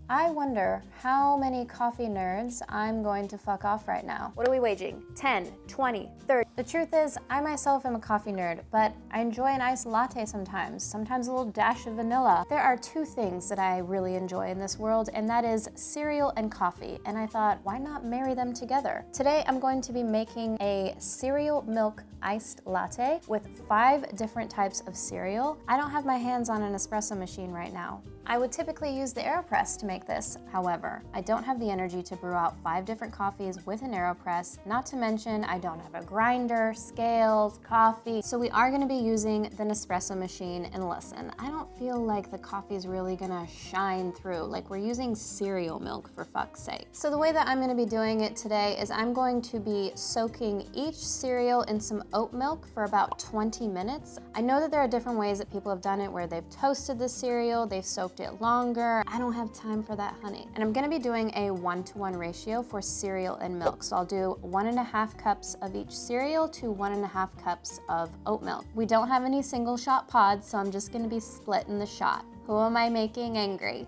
I wonder how many coffee nerds I'm going to fuck off right now. What are we waging? 10, 20, 30. The truth is, I myself am a coffee nerd, but I enjoy an iced latte sometimes a little dash of vanilla. There are two things that I really enjoy in this world, and that is cereal and coffee, and I thought, why not marry them together? Today, I'm going to be making a cereal milk iced latte with 5 different types of cereal. I don't have my hands on an espresso machine right now. I would typically use the AeroPress to make this. However, I don't have the energy to brew out 5 different coffees with an AeroPress, not to mention I don't have a grinder, scales, coffee. So we are gonna be using the Nespresso machine, and listen, I don't feel like the coffee is really gonna shine through, like we're using cereal milk for fuck's sake. So the way that I'm gonna be doing it today is I'm going to be soaking each cereal in some oat milk for about 20 minutes. I know that there are different ways that people have done it where they've toasted the cereal, they've soaked it longer. I don't have time for that, honey. And I'm gonna be doing a 1-to-1 ratio for cereal and milk. So I'll do 1.5 cups of each cereal to 1.5 cups of oat milk. We don't have any single shot pods, so I'm just gonna be splitting the shot. Who am I making angry?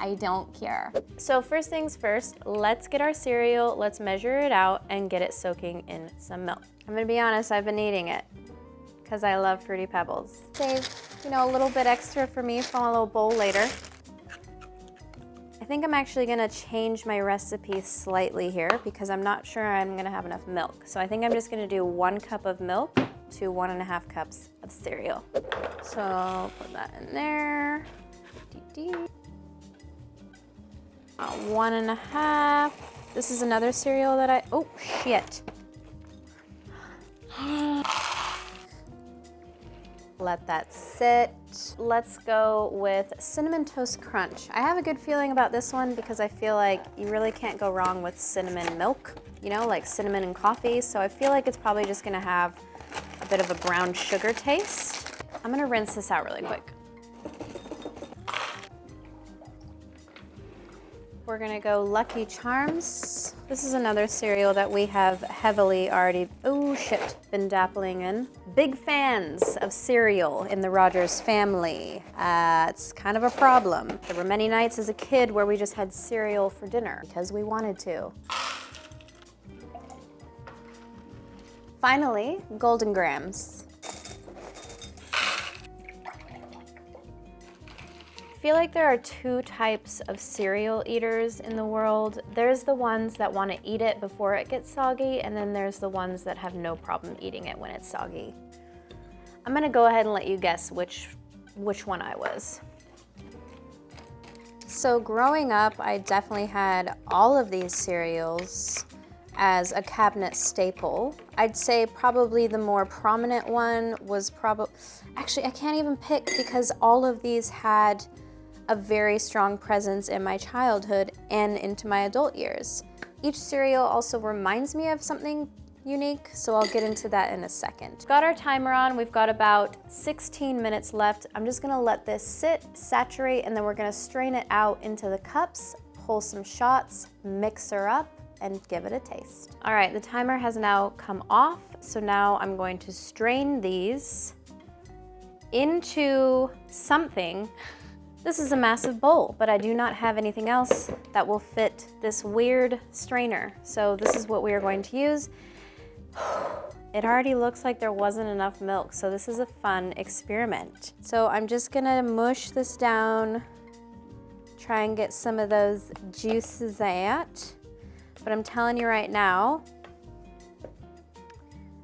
I don't care. So first things first, let's get our cereal, let's measure it out and get it soaking in some milk. I'm gonna be honest, I've been eating it because I love Fruity Pebbles. Save, a little bit extra for me from a little bowl later. I think I'm actually gonna change my recipe slightly here because I'm not sure I'm gonna have enough milk. So I think I'm just gonna do 1 cup of milk to 1.5 cups of cereal. So I'll put that in there. 1.5. This is another cereal that oh shit. Let that sit. Let's go with Cinnamon Toast Crunch. I have a good feeling about this one because I feel like you really can't go wrong with cinnamon milk, like cinnamon and coffee. So I feel like it's probably just gonna have a bit of a brown sugar taste. I'm gonna rinse this out really quick. We're gonna go Lucky Charms. This is another cereal that we have heavily already, been dabbling in. Big fans of cereal in the Rogers family. It's kind of a problem. There were many nights as a kid where we just had cereal for dinner because we wanted to. Finally, Golden Grams. I feel like there are 2 types of cereal eaters in the world. There's the ones that want to eat it before it gets soggy, and then there's the ones that have no problem eating it when it's soggy. I'm gonna go ahead and let you guess which one I was. So growing up, I definitely had all of these cereals as a cabinet staple. I'd say probably the more prominent one was actually I can't even pick because all of these had a very strong presence in my childhood and into my adult years. Each cereal also reminds me of something unique, so I'll get into that in a second. Got our timer on, we've got about 16 minutes left. I'm just gonna let this sit, saturate, and then we're gonna strain it out into the cups, pull some shots, mix her up, and give it a taste. All right, the timer has now come off, so now I'm going to strain these into something. This is a massive bowl, but I do not have anything else that will fit this weird strainer. So this is what we are going to use. It already looks like there wasn't enough milk, so this is a fun experiment. So I'm just gonna mush this down, try and get some of those juices out. But I'm telling you right now,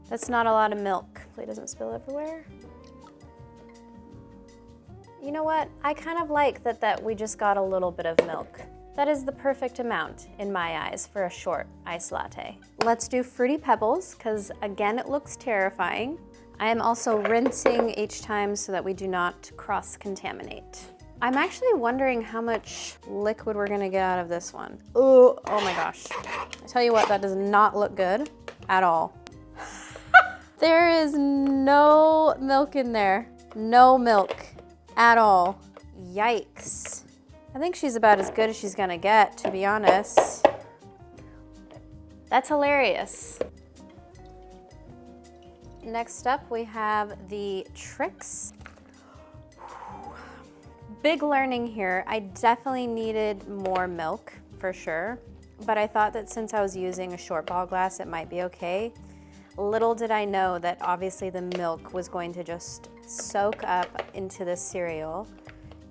that's not a lot of milk. Hopefully it doesn't spill everywhere. You know what? I kind of like that we just got a little bit of milk. That is the perfect amount in my eyes for a short iced latte. Let's do Fruity Pebbles, because again, it looks terrifying. I am also rinsing each time so that we do not cross-contaminate. I'm actually wondering how much liquid we're gonna get out of this one. Oh my gosh. I tell you what, that does not look good at all. There is no milk in there. No milk at all. Yikes. I think she's about as good as she's gonna get, to be honest. That's hilarious. Next up, we have the Trix Big learning here. I definitely needed more milk for sure, but I thought that since I was using a short ball glass, it might be okay. Little did I know that obviously the milk was going to just soak up into this cereal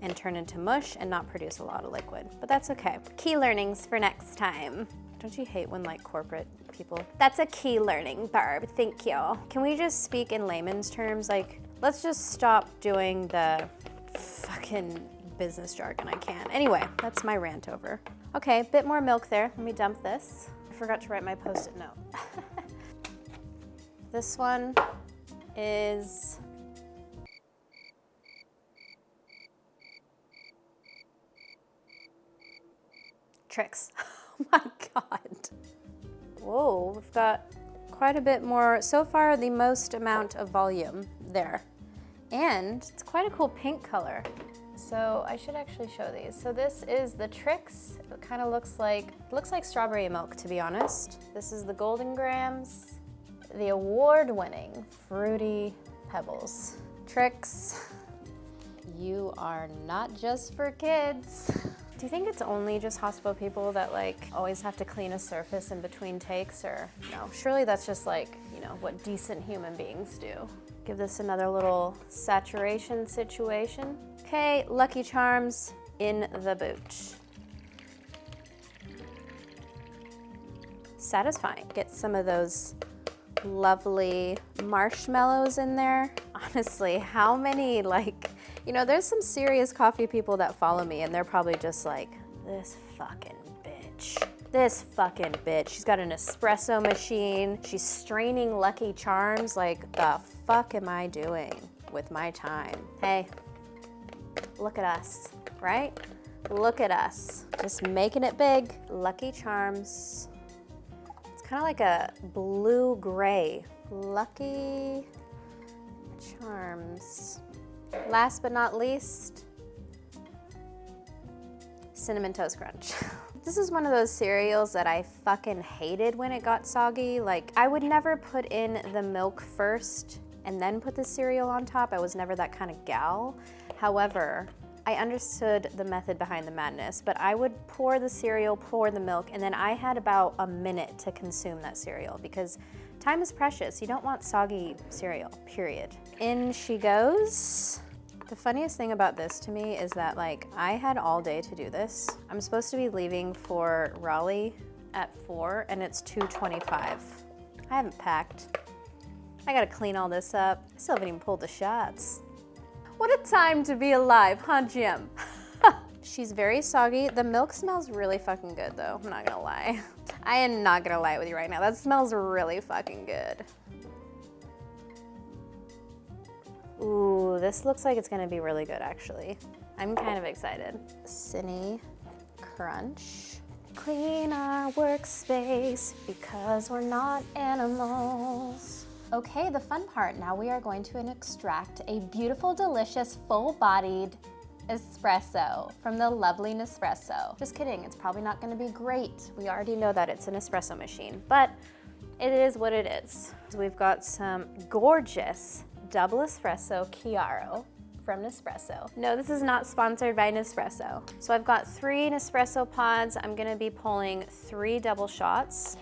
and turn into mush and not produce a lot of liquid, but that's okay. Key learnings for next time. Don't you hate when like corporate people? That's a key learning, Barb, thank you. Can we just speak in layman's terms? Like, let's just stop doing the fucking business jargon I can. Anyway, that's my rant over. Okay, a bit more milk there. Let me dump this. I forgot to write my Post-it note. This one is Trix. Oh my God. Whoa, we've got quite a bit more. So far, the most amount of volume there. And it's quite a cool pink color. So I should actually show these. So this is the Trix. It kind of looks like strawberry milk, to be honest. This is the Golden Grams. The award-winning Fruity Pebbles. Trix, you are not just for kids. Do you think it's only just hospital people that like always have to clean a surface in between takes, or no? Surely that's just like, you know, what decent human beings do. Give this another little saturation situation. Okay, Lucky Charms in the boot. Satisfying. Get some of those lovely marshmallows in there. Honestly, how many, like, you know, there's some serious coffee people that follow me and they're probably just like, this fucking bitch. This fucking bitch. She's got an espresso machine. She's straining Lucky Charms. Like, the fuck am I doing with my time? Hey, look at us, right? Look at us. Just making it big. Lucky Charms. Kind of like a blue-gray. Lucky Charms. Last but not least, Cinnamon Toast Crunch. This is one of those cereals that I fucking hated when it got soggy. Like, I would never put in the milk first and then put the cereal on top. I was never that kind of gal. However, I understood the method behind the madness, but I would pour the cereal, pour the milk, and then I had about a minute to consume that cereal because time is precious. You don't want soggy cereal, period. In she goes. The funniest thing about this to me is that like I had all day to do this. I'm supposed to be leaving for Raleigh at 4 and it's 2:25. I haven't packed. I gotta clean all this up. I still haven't even pulled the shots. What a time to be alive, huh, Jim? She's very soggy. The milk smells really fucking good, though. I'm not gonna lie. I am not gonna lie with you right now. That smells really fucking good. Ooh, this looks like it's gonna be really good, actually. I'm kind of excited. Cinny Crunch. Clean our workspace because we're not animals. Okay, the fun part. Now we are going to extract a beautiful, delicious, full-bodied espresso from the lovely Nespresso. Just kidding, it's probably not gonna be great. We already know that it's an espresso machine, but it is what it is. So we've got some gorgeous double espresso Chiaro from Nespresso. No, this is not sponsored by Nespresso. So I've got 3 Nespresso pods. I'm gonna be pulling 3 double shots,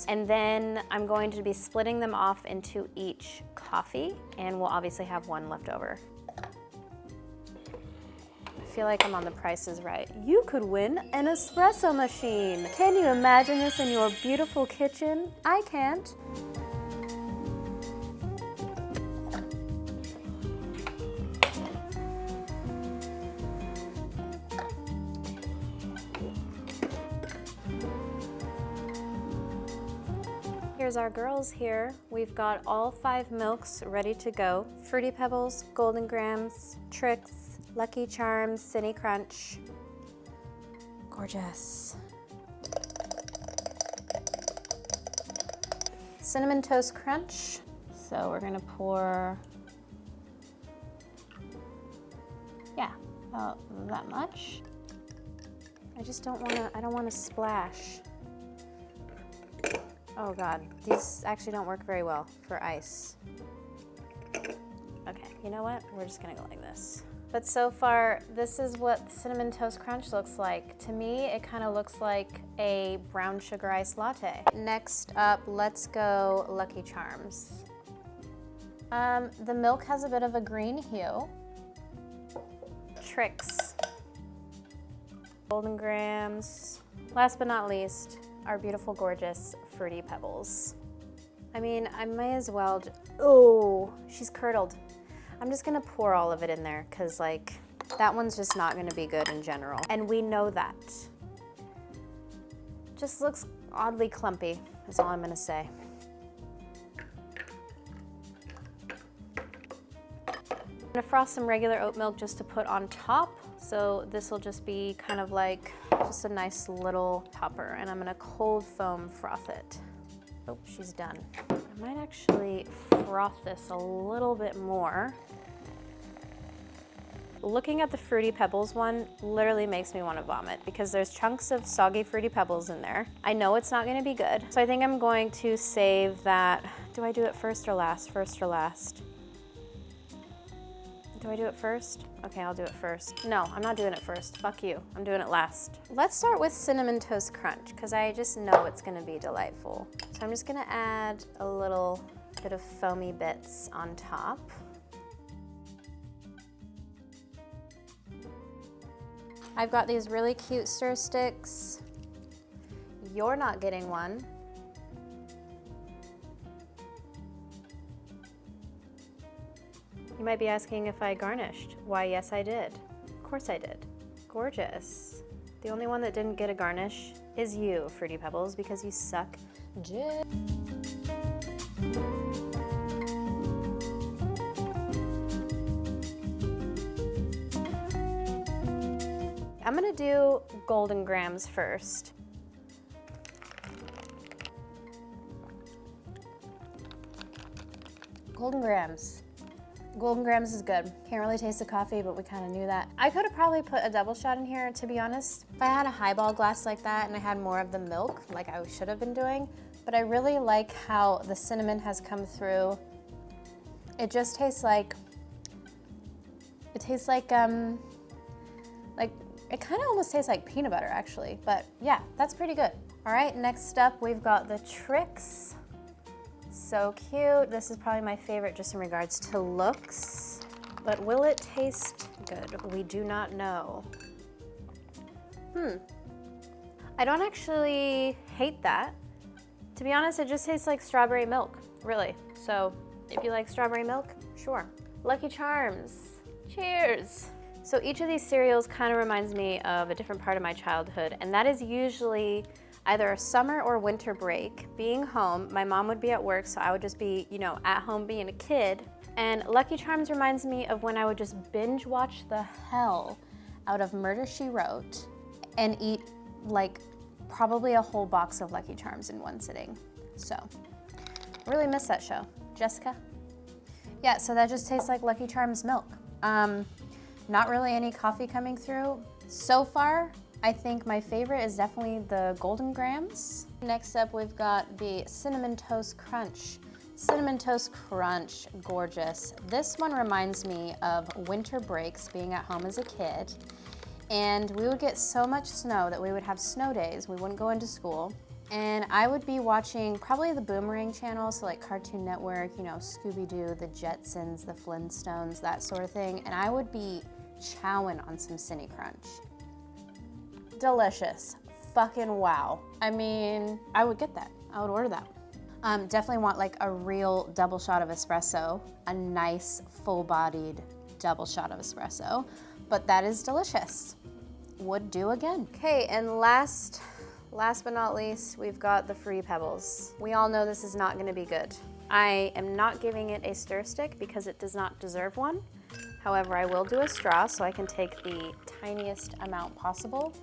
and then I'm going to be splitting them off into each coffee, and we'll obviously have one left over. I feel like I'm on The Price is Right. You could win an espresso machine. Can you imagine this in your beautiful kitchen? I can't. Here's our girls here. We've got all 5 milks ready to go. Fruity Pebbles, Golden Grams, Trix, Lucky Charms, Cinny Crunch. Gorgeous. Cinnamon Toast Crunch. So we're gonna pour, yeah, about that much. I don't wanna splash. Oh God, these actually don't work very well for ice. Okay, you know what? We're just gonna go like this. But so far, this is what Cinnamon Toast Crunch looks like. To me, it kind of looks like a brown sugar iced latte. Next up, let's go Lucky Charms. The milk has a bit of a green hue. Tricks. Golden Grams. Last but not least, our beautiful, gorgeous Fruity Pebbles. I mean, I may as well, oh, she's curdled. I'm just gonna pour all of it in there because like, that one's just not gonna be good in general. And we know that. Just looks oddly clumpy, is all I'm gonna say. I'm gonna frost some regular oat milk just to put on top. So this will just be kind of like, just a nice little topper. And I'm gonna cold foam froth it. Oh, she's done. I might actually froth this a little bit more. Looking at the Fruity Pebbles one literally makes me want to vomit because there's chunks of soggy Fruity Pebbles in there. I know it's not going to be good, so I think I'm going to save that. Do I do it first or last? First or last? Do I do it first? Okay, I'll do it first. No, I'm not doing it first. Fuck you. I'm doing it last. Let's start with Cinnamon Toast Crunch because I just know it's going to be delightful. So I'm just going to add a little bit of foamy bits on top. I've got these really cute stir sticks. You're not getting one. You might be asking if I garnished. Why, yes, I did. Of course I did. Gorgeous. The only one that didn't get a garnish is you, Fruity Pebbles, because you suck dick. I'm gonna do Golden Grams first. Golden Grams. Golden Grams is good. Can't really taste the coffee, but we kind of knew that. I could have probably put a double shot in here, to be honest. If I had a highball glass like that and I had more of the milk, like I should have been doing, but I really like how the cinnamon has come through. It just tastes like, it kind of almost tastes like peanut butter actually, but yeah, that's pretty good. All right, next up we've got the Tricks. So cute. This is probably my favorite just in regards to looks, but will it taste good? We do not know. I don't actually hate that. To be honest, it just tastes like strawberry milk, really. So if you like strawberry milk, sure. Lucky Charms, cheers. So each of these cereals kind of reminds me of a different part of my childhood, and that is usually either a summer or winter break, being home. My mom would be at work, so I would just be, at home being a kid. And Lucky Charms reminds me of when I would just binge watch the hell out of Murder, She Wrote and eat like probably a whole box of Lucky Charms in one sitting. So, really miss that show. Jessica? Yeah, so that just tastes like Lucky Charms milk. Not really any coffee coming through. So far, I think my favorite is definitely the Golden Grams. Next up, we've got the Cinnamon Toast Crunch. Cinnamon Toast Crunch, gorgeous. This one reminds me of winter breaks, being at home as a kid. And we would get so much snow that we would have snow days. We wouldn't go into school. And I would be watching probably the Boomerang channel, so like Cartoon Network, Scooby-Doo, the Jetsons, the Flintstones, that sort of thing. And I would be chowing on some Cinny Crunch. Delicious. Fucking wow. I mean, I would get that. I would order that. Definitely want like a real double shot of espresso, a nice full-bodied double shot of espresso, but that is delicious. Would do again. Okay, and last but not least, we've got the Fruity Pebbles. We all know this is not gonna be good. I am not giving it a stir stick because it does not deserve one. However, I will do a straw so I can take the tiniest amount possible.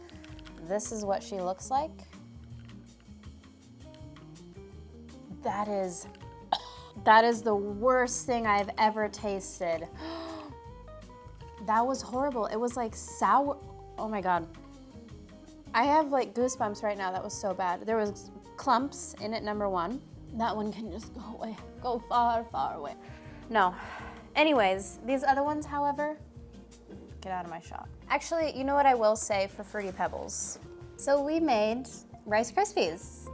This is what she looks like. That is the worst thing I've ever tasted. That was horrible. It was like sour. Oh my God. I have like goosebumps right now. That was so bad. There was clumps in it, number one. That one can just go away. Go far, far away. No. Anyways, these other ones, however, Get out of my shop. Actually, you know what I will say for Fruity Pebbles? So we made Rice Krispies.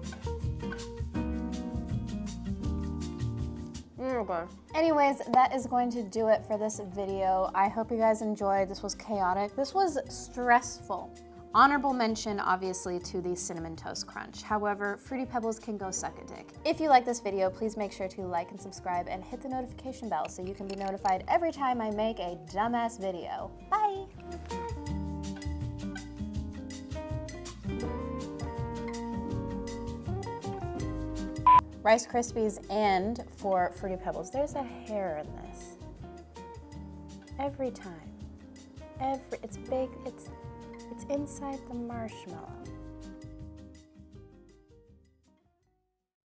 Okay. Anyways, that is going to do it for this video. I hope you guys enjoyed. This was chaotic. This was stressful. Honorable mention, obviously, to the Cinnamon Toast Crunch. However, Fruity Pebbles can go suck a dick. If you like this video, please make sure to like and subscribe and hit the notification bell so you can be notified every time I make a dumbass video. Bye! Rice Krispies and for Fruity Pebbles. There's a hair in this. Every time. It's big, it's inside the marshmallow.